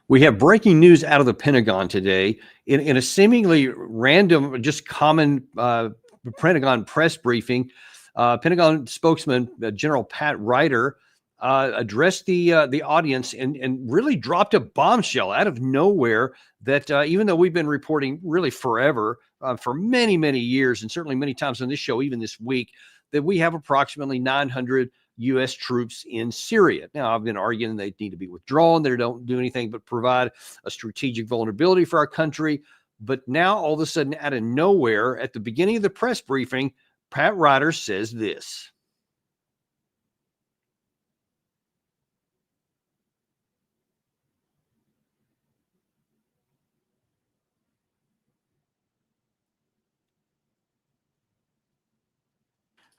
We have breaking news out of the Pentagon today in a seemingly random, just common Pentagon press briefing. Pentagon spokesman General Pat Ryder addressed the audience and really dropped a bombshell out of nowhere that even though we've been reporting really forever, for many, many years, and certainly many times on this show, even this week, that we have approximately 900 U.S. troops in Syria. Now, I've been arguing they need to be withdrawn. They don't do anything but provide a strategic vulnerability for our country. But now, all of a sudden, out of nowhere, at the beginning of the press briefing, Pat Ryder says this.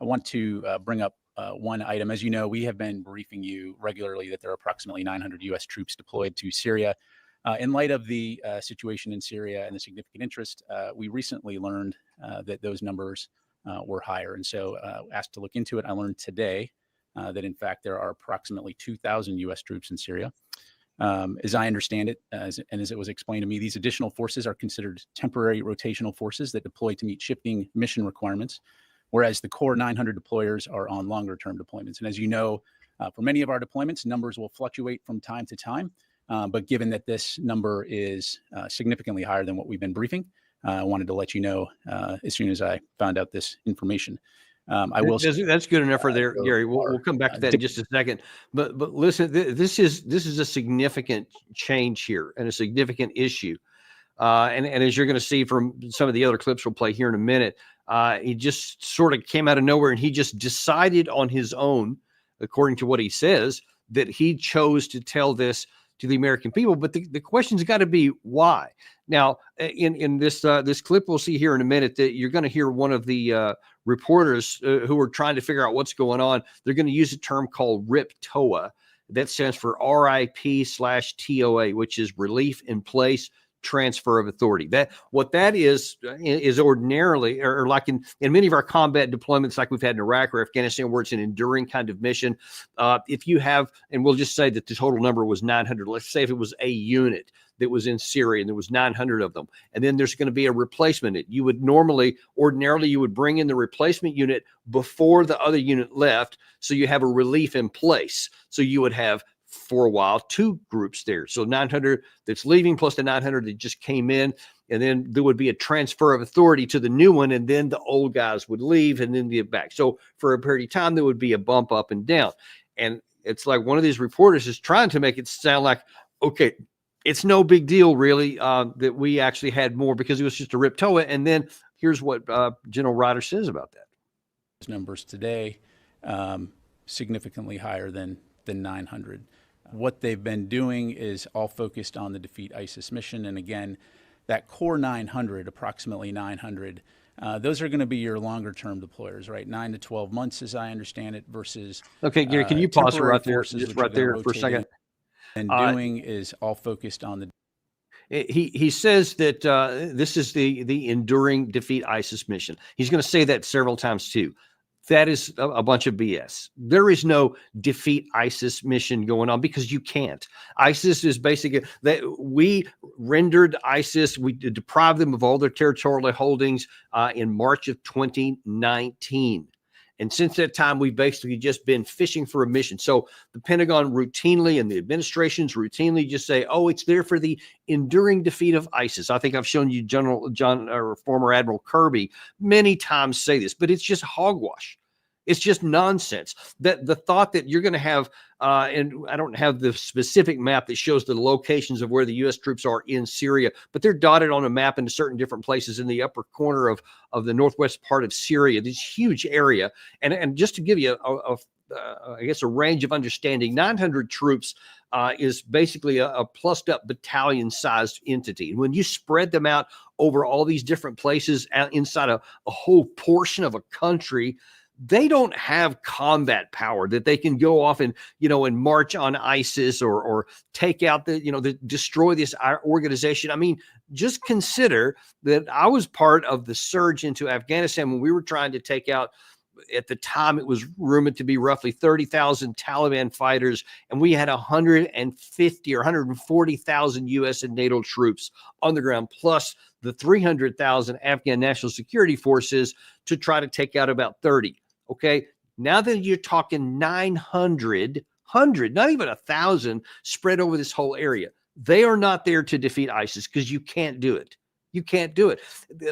I want to bring up one item. As you know, we have been briefing you regularly that there are approximately 900 U.S. troops deployed to Syria. In light of the situation in Syria and the significant interest, we recently learned that those numbers were higher. And so asked to look into it. I learned today that, in fact, there are approximately 2,000 U.S. troops in Syria. As I understand it, as it was explained to me, these additional forces are considered temporary rotational forces that deploy to meet shifting mission requirements, whereas the core 900 deployers are on longer-term deployments. And as you know, for many of our deployments, numbers will fluctuate from time to time. But given that this number is significantly higher than what we've been briefing, I wanted to let you know as soon as I found out this information. I will. That's good enough for there, Gary. We'll come back to that in just a second. But listen, this is a significant change here and a significant issue. And as you're going to see from some of the other clips we'll play here in a minute, he just sort of came out of nowhere and he just decided on his own, according to what he says, that he chose to tell this to the American people. But the question's got to be why. Now, in this clip we'll see here in a minute, that you're going to hear one of the reporters who are trying to figure out what's going on. They're going to use a term called RIP-TOA. That stands for RIP/TOA, which is Relief in Place Transfer of Authority. That what that is ordinarily, or like in many of our combat deployments like we've had in Iraq or Afghanistan, where it's an enduring kind of mission. If you have, and we'll just say that the total number was 900, let's say if it was a unit that was in Syria and there was 900 of them, and then there's going to be a replacement. You would ordinarily you would bring in the replacement unit before the other unit left, so you have a relief in place. So you would have, for a while, two groups there. So 900 that's leaving plus the 900 that just came in, and then there would be a transfer of authority to the new one, and then the old guys would leave and then get back. So for a period of time, there would be a bump up and down. And it's like one of these reporters is trying to make it sound like, okay, it's no big deal really that we actually had more because it was just a RIP-TOA. And then here's what General Ryder says about that. Numbers today significantly higher than 900. What they've been doing is all focused on the Defeat ISIS mission. And again, that core 900, approximately 900, those are going to be your longer term deployers, right? 9 to 12 months, as I understand it, versus. Okay, Gary, can you pause it right there, just right there for a second? And doing is all focused on the. He says that this is the enduring Defeat ISIS mission. He's going to say that several times too. That is a bunch of BS. There is no Defeat ISIS mission going on because you can't. ISIS is basically that we rendered ISIS, we deprived them of all their territorial holdings in March of 2019. And since that time, we've basically just been fishing for a mission. So the Pentagon routinely and the administrations routinely just say, oh, it's there for the enduring defeat of ISIS. I think I've shown you former Admiral Kirby many times say this, but it's just hogwash. It's just nonsense. That the thought that you're going to have, and I don't have the specific map that shows the locations of where the U.S. troops are in Syria, but they're dotted on a map into certain different places in the upper corner of the northwest part of Syria, this huge area. And just to give you I guess a range of understanding, 900 troops is basically a plussed up battalion sized entity. And when you spread them out over all these different places inside a whole portion of a country, they don't have combat power that they can go off and, and march on ISIS or take out destroy this organization. I mean, just consider that I was part of the surge into Afghanistan when we were trying to take out at the time, it was rumored to be roughly 30,000 Taliban fighters, and we had 150 or 140,000 U.S. and NATO troops on the ground, plus the 300,000 Afghan National Security Forces to try to take out about 30. Okay, now that you're talking 900, not even 1,000 spread over this whole area. They are not there to defeat ISIS because you can't do it. You can't do it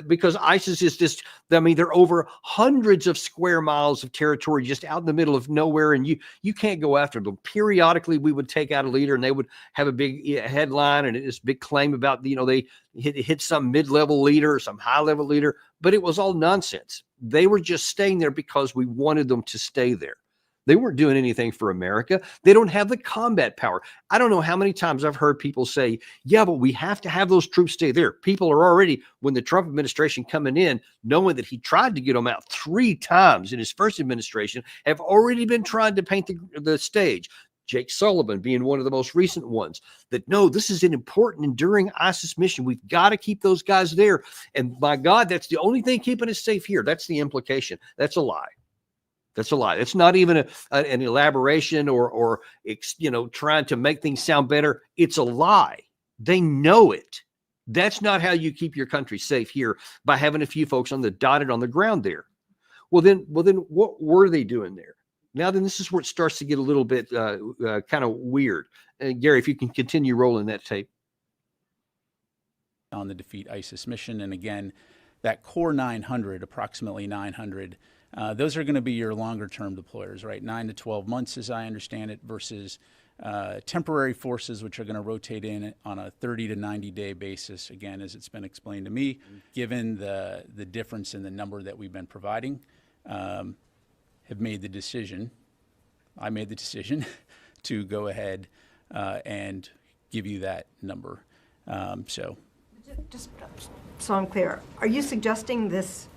because ISIS is just, I mean, they're over hundreds of square miles of territory just out in the middle of nowhere, and you can't go after them. Periodically, we would take out a leader and they would have a big headline and this big claim about, they hit some mid-level leader or some high-level leader, but it was all nonsense. They were just staying there because we wanted them to stay there. They weren't doing anything for America. They don't have the combat power. I don't know how many times I've heard people say, yeah, but we have to have those troops stay there. People are already, when the Trump administration coming in, knowing that he tried to get them out 3 times in his first administration, have already been trying to paint the stage. Jake Sullivan being one of the most recent ones, that no, this is an important, enduring ISIS mission. We've got to keep those guys there. And my God, that's the only thing keeping us safe here. That's the implication. That's a lie. That's a lie. It's not even an elaboration or trying to make things sound better. It's a lie. They know it. That's not how you keep your country safe here, by having a few folks dotted on the ground there. Well, then what were they doing there? Now, then this is where it starts to get a little bit kind of weird. Gary, if you can continue rolling that tape. On the defeat ISIS mission. And again, that core 900, approximately 900, those are going to be your longer term deployers, right? 9 to 12 months, as I understand it, versus temporary forces, which are going to rotate in on a 30 to 90 day basis. Again, as it's been explained to me, given the difference in the number that we've been providing, have made the decision, I made the decision to go ahead and give you that number. Just so I'm clear, are you suggesting this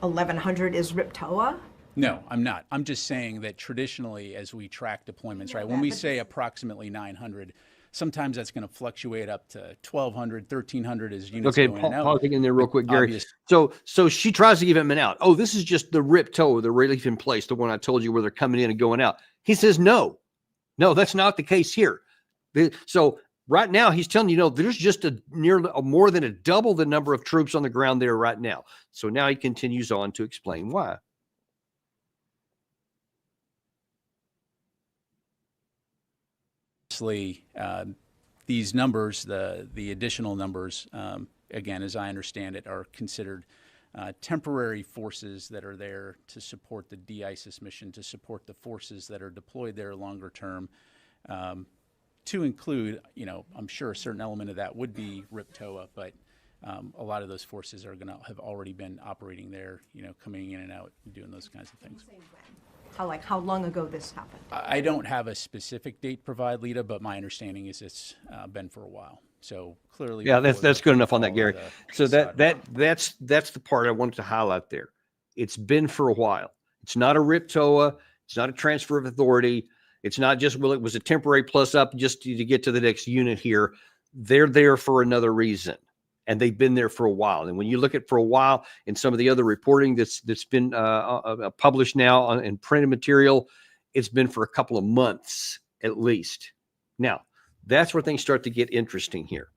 1,100 is RIPTOA? No, I'm not. I'm just saying that traditionally, as we track deployments, right, when we say approximately 900, sometimes that's going to fluctuate up to 1,200, 1,300 as units go in and out. Pausing in there real quick, Gary. So she tries to give him an out. Oh, this is just the RIPTOA, the relief in place, the one I told you where they're coming in and going out. He says, no, that's not the case here. So right now, he's telling you, there's just more than a double the number of troops on the ground there right now. So now he continues on to explain why. These numbers, the additional numbers, again, as I understand it, are considered temporary forces that are there to support the de-ISIS mission, to support the forces that are deployed there longer term. To include, I'm sure a certain element of that would be RIPTOA, but a lot of those forces are going to have already been operating there, coming in and out and doing those kinds of things. How long ago this happened? I don't have a specific date provide, Lita, but my understanding is it's been for a while. So clearly, yeah, that's good enough on that, Gary. So that's the part I wanted to highlight there. It's been for a while. It's not a RIPTOA. It's not a transfer of authority. It's not just, well, it was a temporary plus up just to get to the next unit here. They're there for another reason, and they've been there for a while. And when you look at for a while in some of the other reporting that's been published now in printed material, it's been for a couple of months at least. Now, that's where things start to get interesting here,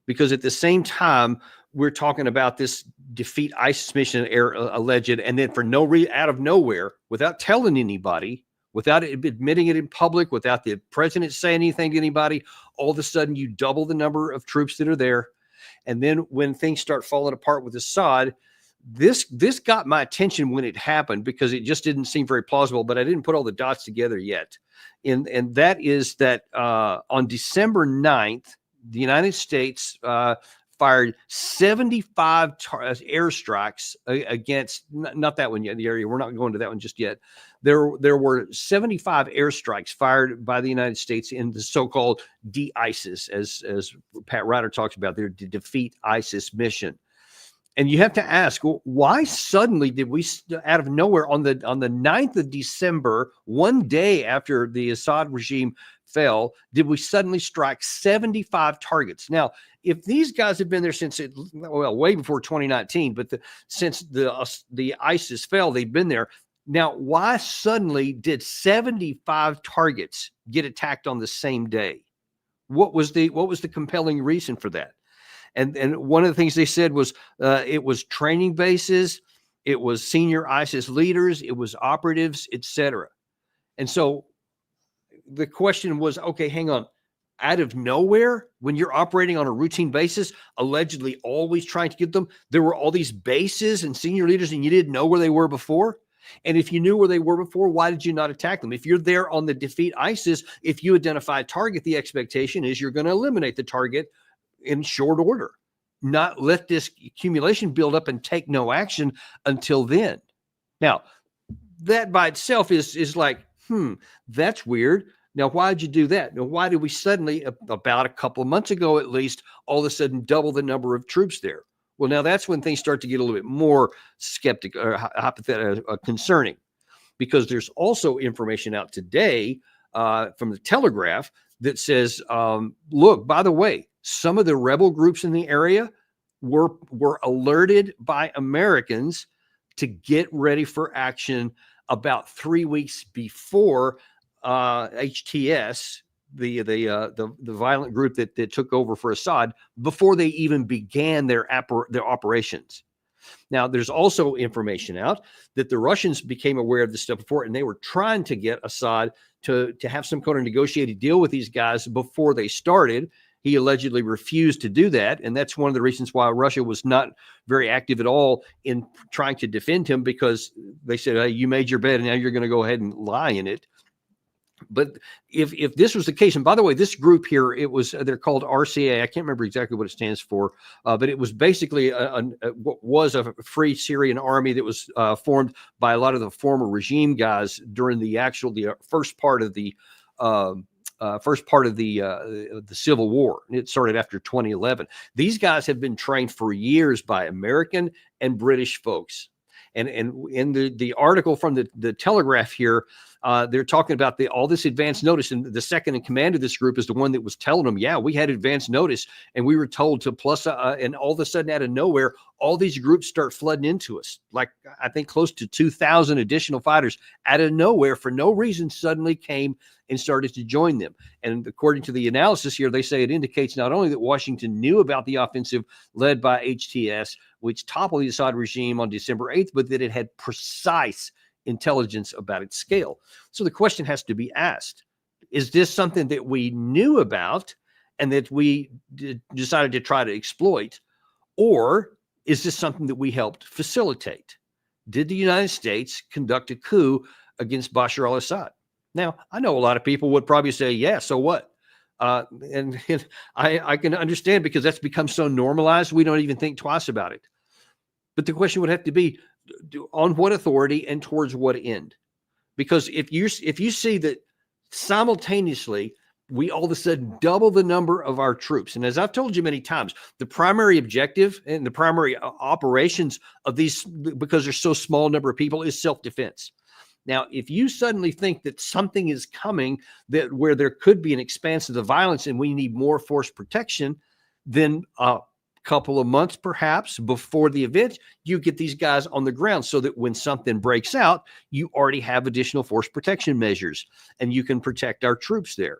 because at the same time, we're talking about this defeat ISIS mission alleged, and then for out of nowhere, without telling anybody, without admitting it in public, without the president saying anything to anybody, all of a sudden you double the number of troops that are there. And then when things start falling apart with Assad, this got my attention when it happened, because it just didn't seem very plausible, but I didn't put all the dots together yet. And that is that on December 9th, the United States fired 75 airstrikes against, not that one yet, the area. We're not going to that one just yet. There were 75 airstrikes fired by the United States in the so-called de-ISIS, as Pat Ryder talks about, their defeat ISIS mission. And you have to ask, well, why suddenly did we, out of nowhere, on the 9th of December, one day after the Assad regime fell, did we suddenly strike 75 targets? Now, if these guys have been there since way before 2019, but since the ISIS fell, they've been there. Now, why suddenly did 75 targets get attacked on the same day? What was the compelling reason for that? And one of the things they said was it was training bases, it was senior ISIS leaders, it was operatives, etc. And so the question was, okay, hang on. Out of nowhere, when you're operating on a routine basis, allegedly always trying to get them, there were all these bases and senior leaders, and you didn't know where they were before? And if you knew where they were before, why did you not attack them? If you're there on the defeat ISIS, if you identify a target, the expectation is you're going to eliminate the target in short order, not let this accumulation build up and take no action until then. Now, that by itself is like, that's weird. Now, why did you do that? Now, why did we suddenly, about a couple of months ago at least, all of a sudden double the number of troops there? Well, now that's when things start to get a little bit more skeptical or hypothetical, concerning, because there's also information out today from the Telegraph that says, look, by the way, some of the rebel groups in the area were alerted by Americans to get ready for action about 3 weeks before HTS, the violent group that took over for Assad, before they even began their operations. Now, there's also information out that the Russians became aware of this stuff before, and they were trying to get Assad to have some kind of negotiated deal with these guys before they started. He allegedly refused to do that, and that's one of the reasons why Russia was not very active at all in trying to defend him, because they said, hey, you made your bed, and now you're going to go ahead and lie in it. But if this was the case, and by the way, this group here, they're called RCA. I can't remember exactly what it stands for, but it was basically what was a free Syrian army that was formed by a lot of the former regime guys during the first part of the Civil War. It started after 2011. These guys have been trained for years by American and British folks. And in the article from the Telegraph here, they're talking about all this advance notice, and the second in command of this group is the one that was telling them, yeah, we had advance notice, and we were told to plus, and all of a sudden out of nowhere, all these groups start flooding into us. Like, I think close to 2,000 additional fighters out of nowhere for no reason suddenly came and started to join them. And according to the analysis here, they say it indicates not only that Washington knew about the offensive led by HTS, which toppled the Assad regime on December 8th, but that it had precise intelligence about its scale. So the question has to be asked, is this something that we knew about and that we decided to try to exploit? Or is this something that we helped facilitate? Did the United States conduct a coup against Bashar al-Assad? Now, I know a lot of people would probably say, yeah, so what? And I can understand, because that's become so normalized, we don't even think twice about it. But the question would have to be, on what authority and towards what end? Because if you see that simultaneously we all of a sudden double the number of our troops, and as I've told you many times, the primary objective and the primary operations of these, because there's so small number of people, is self-defense. Now, if you suddenly think that something is coming where there could be an expanse of the violence and we need more force protection, then couple of months perhaps before the event, you get these guys on the ground so that when something breaks out, you already have additional force protection measures and you can protect our troops there.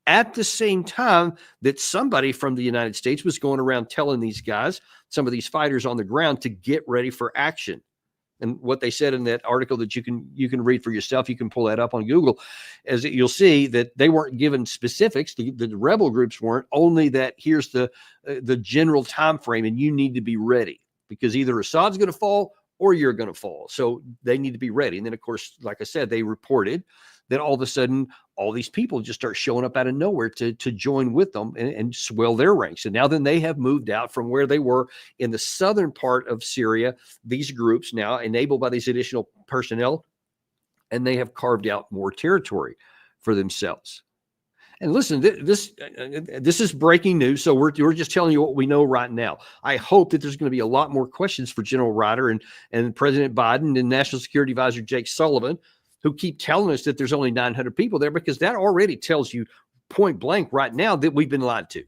At the same time that somebody from the United States was going around telling these guys, some of these fighters on the ground, to get ready for action. And what they said in that article that you can read for yourself, you can pull that up on Google, as you'll see that they weren't given specifics. The rebel groups weren't, only that here's the general time frame, and you need to be ready, because either Assad's going to fall or you're going to fall. So they need to be ready. And then, of course, like I said, they reported that all of a sudden, all these people just start showing up out of nowhere to join with them and swell their ranks. And now then they have moved out from where they were in the southern part of Syria, these groups now enabled by these additional personnel, and they have carved out more territory for themselves. And listen, this is breaking news, so we're just telling you what we know right now. I hope that there's going to be a lot more questions for General Ryder and President Biden and National Security Advisor Jake Sullivan, who keep telling us that there's only 900 people there, because that already tells you point blank right now that we've been lied to.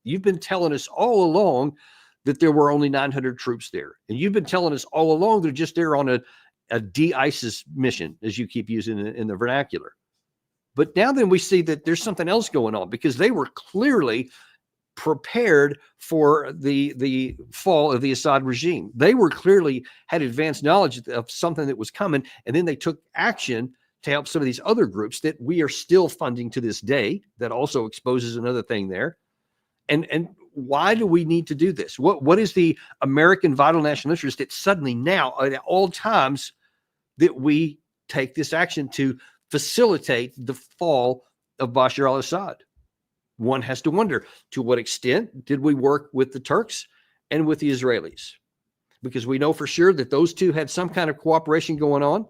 You've been telling us all along that there were only 900 troops there, and you've been telling us all along they're just there on a de-ISIS mission, as you keep using in the vernacular. But now then we see that there's something else going on, because they were clearly prepared for the fall of the Assad regime. They were clearly had advanced knowledge of something that was coming, and then they took action to help some of these other groups that we are still funding to this day. That also exposes another thing there. And why do we need to do this? What is the American vital national interest that suddenly now at all times that we take this action to facilitate the fall of Bashar al-Assad? One has to wonder, to what extent did we work with the Turks and with the Israelis? Because we know for sure that those two had some kind of cooperation going on,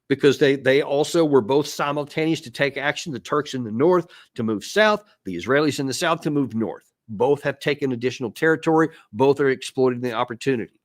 because they also were both simultaneous to take action. The Turks in the north to move south, the Israelis in the south to move north. Both have taken additional territory. Both are exploiting the opportunity.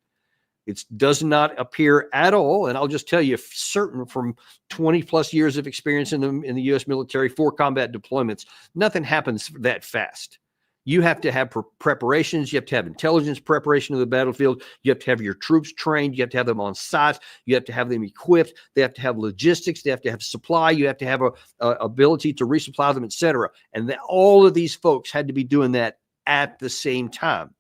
It does not appear at all, and I'll just tell you, certain from 20 plus years of experience in the U.S. military for combat deployments, nothing happens that fast. You have to have preparations. You have to have intelligence preparation of the battlefield. You have to have your troops trained. You have to have them on site. You have to have them equipped. They have to have logistics. They have to have supply. You have to have a ability to resupply them, etc. And all of these folks had to be doing that at the same time.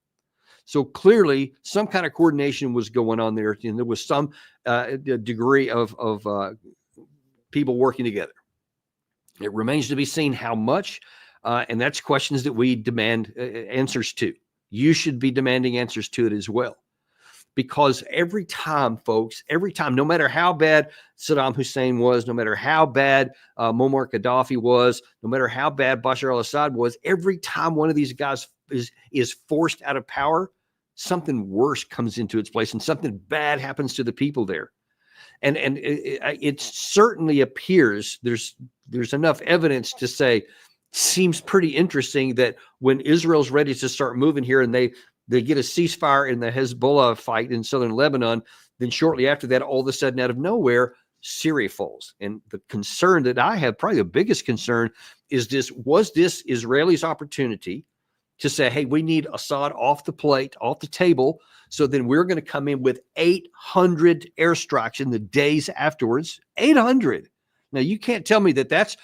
So clearly, some kind of coordination was going on there, and there was some degree of people working together. It remains to be seen how much, and that's questions that we demand answers to. You should be demanding answers to it as well, because every time, folks, no matter how bad Saddam Hussein was, no matter how bad Muammar Gaddafi was, no matter how bad Bashar al-Assad was, every time one of these guys is forced out of power, something worse comes into its place and something bad happens to the people there. And it certainly appears there's enough evidence to say, seems pretty interesting that when Israel's ready to start moving here and they get a ceasefire in the Hezbollah fight in southern Lebanon, then shortly after that, all of a sudden out of nowhere, Syria falls. And the concern that I have, probably the biggest concern, is was this Israelis' opportunity to say, hey, we need Assad off the plate, off the table, so then we're going to come in with 800 airstrikes in the days afterwards. 800. Now, you can't tell me that that's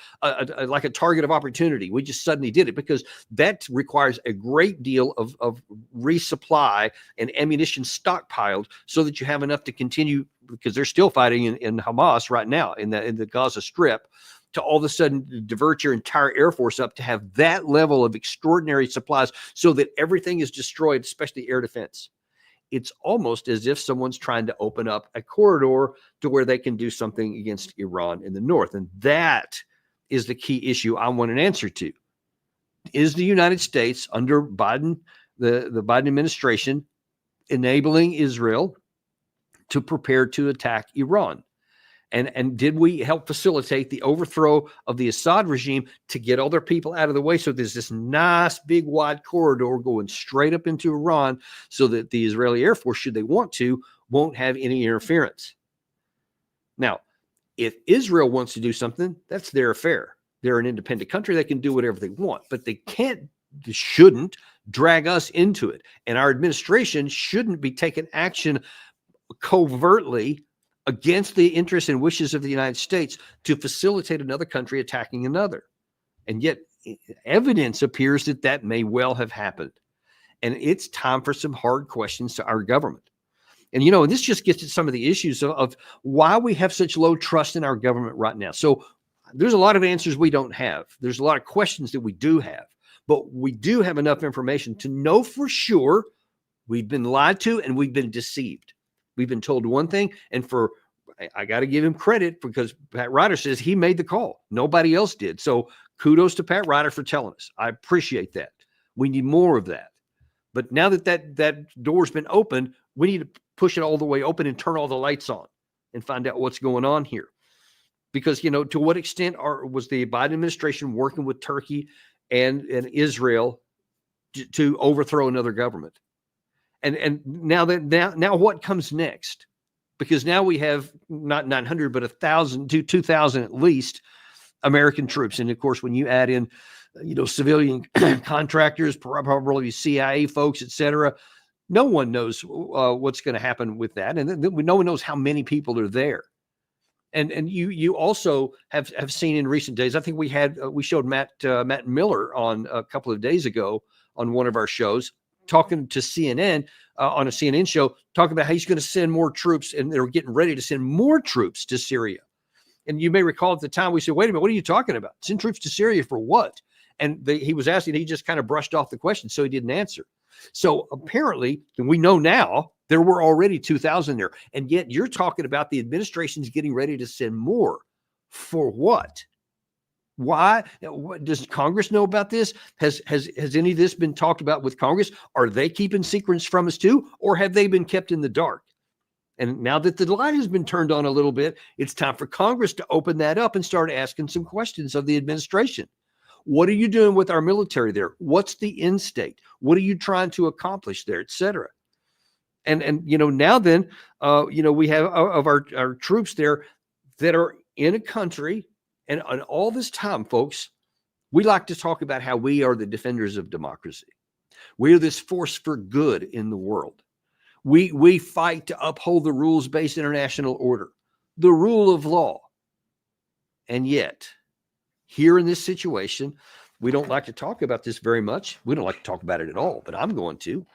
like a target of opportunity. We just suddenly did it, because that requires a great deal of resupply and ammunition stockpiled so that you have enough to continue, because they're still fighting in Hamas right now in the Gaza Strip, to all of a sudden divert your entire Air Force up to have that level of extraordinary supplies so that everything is destroyed, especially air defense. It's almost as if someone's trying to open up a corridor to where they can do something against Iran in the north. And that is the key issue I want an answer to. Is the United States under Biden, the Biden administration, enabling Israel to prepare to attack Iran? And did we help facilitate the overthrow of the Assad regime to get all their people out of the way, so there's this nice big wide corridor going straight up into Iran, so that the Israeli Air Force, should they want to, won't have any interference? Now, if Israel wants to do something, that's their affair. They're an independent country. They can do whatever they want, but they shouldn't drag us into it. And our administration shouldn't be taking action covertly against the interests and wishes of the United States to facilitate another country attacking another. And yet evidence appears that may well have happened. And it's time for some hard questions to our government. And, this just gets at some of the issues of why we have such low trust in our government right now. So there's a lot of answers we don't have. There's a lot of questions that we do have, but we do have enough information to know for sure we've been lied to and we've been deceived. We've been told one thing, and I got to give him credit, because Pat Ryder says he made the call. Nobody else did. So kudos to Pat Ryder for telling us. I appreciate that. We need more of that. But now that door's been opened, we need to push it all the way open and turn all the lights on and find out what's going on here. Because, to what extent was the Biden administration working with Turkey and Israel to overthrow another government? And now what comes next? Because now we have not 900, but 1,000 to 2,000 at least American troops. And of course, when you add in, civilian contractors, probably CIA folks, et cetera, no one knows what's going to happen with that. And no one knows how many people are there. And you also have seen in recent days, I think we showed Matt Miller on a couple of days ago on one of our shows, talking to CNN on a CNN show, talking about how he's going to send more troops, and they're getting ready to send more troops to Syria. And you may recall at the time we said, wait a minute, what are you talking about? Send troops to Syria for what? And he was asking, he just kind of brushed off the question, so he didn't answer. So apparently, and we know now, there were already 2,000 there. And yet you're talking about the administration's getting ready to send more. For what? Why? Does Congress know about this? Has any of this been talked about with Congress? Are they keeping secrets from us too? Or have they been kept in the dark? And now that the light has been turned on a little bit, it's time for Congress to open that up and start asking some questions of the administration. What are you doing with our military there? What's the end state? What are you trying to accomplish there, et cetera? And now then, we have of our troops there that are in a country, and all this time, folks, we like to talk about how we are the defenders of democracy. We are this force for good in the world. We fight to uphold the rules-based international order, the rule of law. And yet, here in this situation, we don't like to talk about this very much. We don't like to talk about it at all, but I'm going to.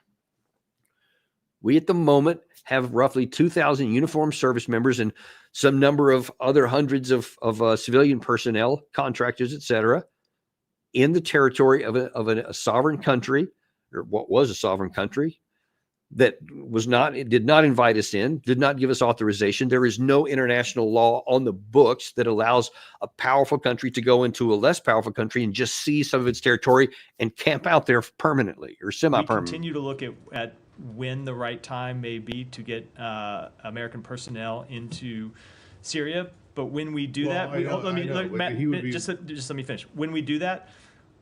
We, at the moment, have roughly 2,000 uniformed service members and some number of other hundreds of civilian personnel, contractors, et cetera, in the territory of a sovereign country, or what was a sovereign country, that did not invite us in, did not give us authorization. There is no international law on the books that allows a powerful country to go into a less powerful country and just seize some of its territory and camp out there permanently or semi-permanently. We continue to look at when the right time may be to get American personnel into Syria. But when we do that, just let me finish. When we do that,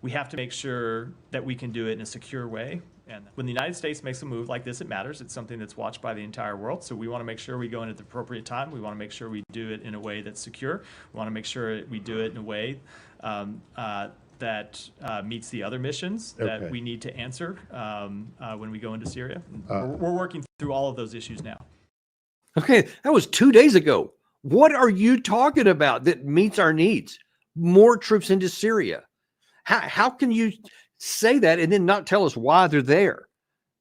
we have to make sure that we can do it in a secure way. And when the United States makes a move like this, it matters. It's something that's watched by the entire world. So we want to make sure we go in at the appropriate time. We want to make sure we do it in a way that's secure. We want to make sure we do it in a way that meets the other missions that we need to answer when we go into Syria. We're working through all of those issues now. Okay, that was 2 days ago. What are you talking about that meets our needs? More troops into Syria. How can you say that and then not tell us why they're there?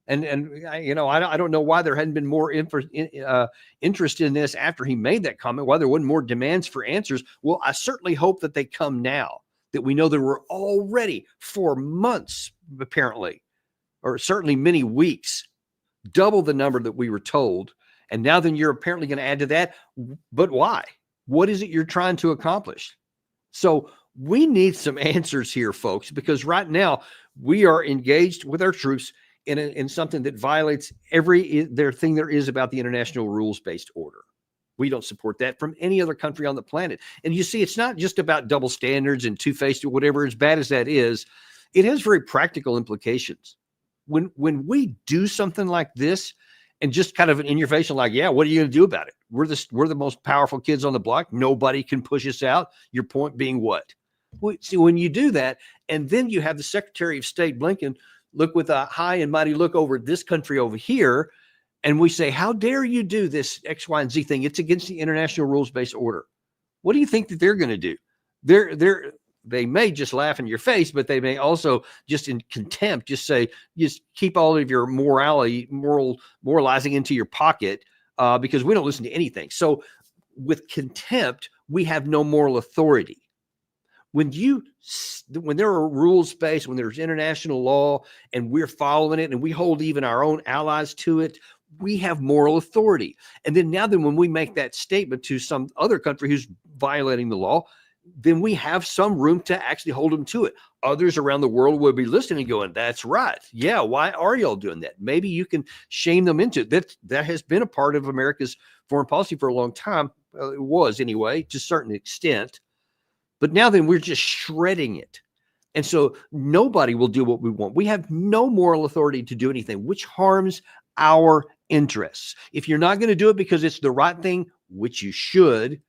And I don't know why there hadn't been more interest in this after he made that comment, why there wasn't more demands for answers. Well, I certainly hope that they come now, that we know there were already for months, apparently, or certainly many weeks, double the number that we were told. And now then you're apparently going to add to that. But why? What is it you're trying to accomplish? So we need some answers here, folks, because right now we are engaged with our troops in something that violates everything there is about the international rules-based order. We don't support that from any other country on the planet. And you see, it's not just about double standards and two-faced or whatever, as bad as that is. It has very practical implications. When we do something like this and just kind of in your face and like, yeah, what are you going to do about it? We're the most powerful kids on the block. Nobody can push us out. Your point being what? Well, see, when you do that, and then you have the Secretary of State Blinken look with a high and mighty look over this country over here, and we say, how dare you do this X, Y, and Z thing? It's against the international rules-based order. What do you think that they're going to do? They may just laugh in your face, but they may also just in contempt just say, just keep all of your moralizing into your pocket because we don't listen to anything. So with contempt, we have no moral authority. When there are rules-based, when there's international law and we're following it and we hold even our own allies to it, we have moral authority. And then when we make that statement to some other country who's violating the law, then we have some room to actually hold them to it. Others around the world will be listening and going, that's right. Yeah, why are y'all doing that? Maybe you can shame them into it. That has been a part of America's foreign policy for a long time. Well, it was anyway, to a certain extent. But now then we're just shredding it. And so nobody will do what we want. We have no moral authority to do anything, which harms our interests. If you're not going to do it because it's the right thing, which you should,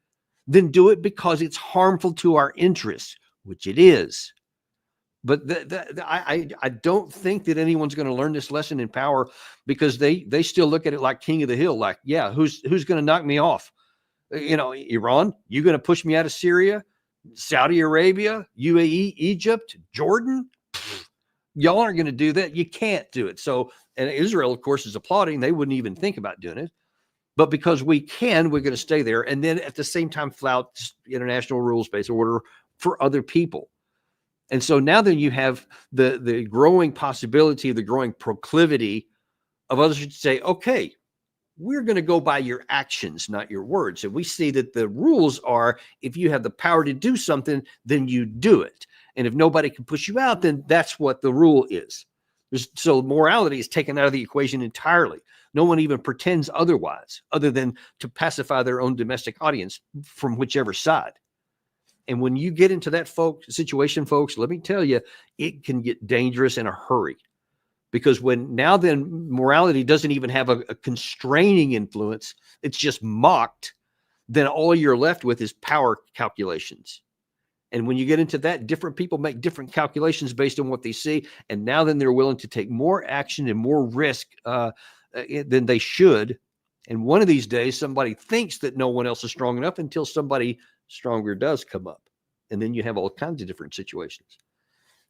then do it because it's harmful to our interests, which it is. But I don't think that anyone's going to learn this lesson in power, because they still look at it like king of the hill. Like, yeah, who's going to knock me off? You know, Iran, you going to push me out of Syria? Saudi Arabia, UAE, Egypt, Jordan? Y'all aren't going to do that. You can't do it. So, and Israel, of course, is applauding. They wouldn't even think about doing it. But because we can, we're going to stay there. And then at the same time, flout international rules-based order for other people. And so now then you have the growing possibility, the growing proclivity of others to say, okay, we're going to go by your actions, not your words. And we see that the rules are, if you have the power to do something, then you do it. And if nobody can push you out, then that's what the rule is. So morality is taken out of the equation entirely. No one even pretends otherwise, other than to pacify their own domestic audience from whichever side. And when you get into that situation, folks, let me tell you, it can get dangerous in a hurry. Because when now then morality doesn't even have a constraining influence, it's just mocked, then all you're left with is power calculations. And when you get into that, different people make different calculations based on what they see. And now then they're willing to take more action and more risk than they should. And one of these days, somebody thinks that no one else is strong enough until somebody stronger does come up. And then you have all kinds of different situations.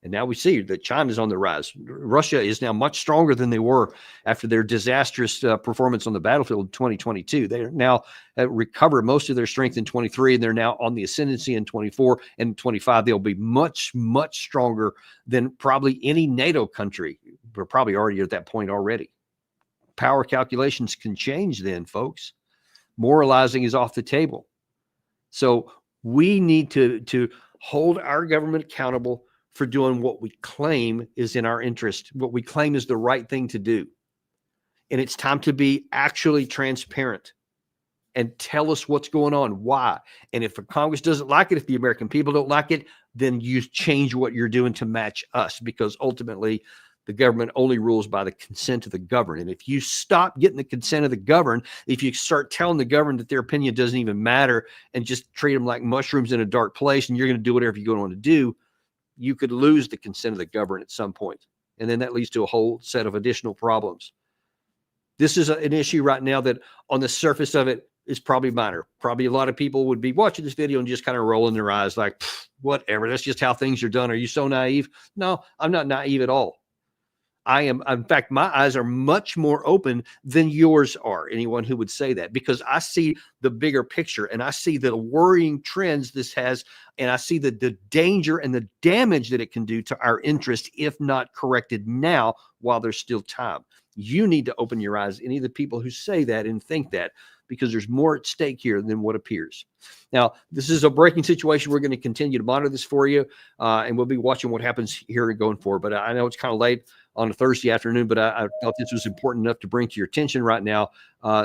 And now we see that China's on the rise. Russia is now much stronger than they were after their disastrous performance on the battlefield in 2022. They are now recovered most of their strength in 23, and they're now on the ascendancy in 24 and 25. They'll be much, much stronger than probably any NATO country. We're probably already at that point already. Power calculations can change then, folks. Moralizing is off the table. So we need to hold our government accountable for doing what we claim is in our interest, what we claim is the right thing to do. And it's time to be actually transparent and tell us what's going on, why. And if Congress doesn't like it, if the American people don't like it, then you change what you're doing to match us, because ultimately the government only rules by the consent of the governed. And if you stop getting the consent of the governed, if you start telling the governed that their opinion doesn't even matter and just treat them like mushrooms in a dark place and you're going to do whatever you're going to do, you could lose the consent of the governed at some point. And then that leads to a whole set of additional problems. This is an issue right now that on the surface of it is probably minor. Probably a lot of people would be watching this video and just kind of rolling their eyes like, whatever, that's just how things are done. Are you so naive? No, I'm not naive at all. I am, in fact, my eyes are much more open than yours are, anyone who would say that, because I see the bigger picture and I see the worrying trends this has, and I see the danger and the damage that it can do to our interest if not corrected now while there's still time. You need to open your eyes, any of the people who say that and think that, because there's more at stake here than what appears. Now, this is a breaking situation. We're going to continue to monitor this for you, and we'll be watching what happens here going forward. But I know it's kind of late on a Thursday afternoon, but I felt this was important enough to bring to your attention right now.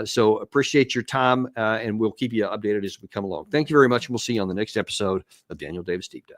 So appreciate your time, and we'll keep you updated as we come along. Thank you very much, and we'll see you on the next episode of Daniel Davis Deep Dive.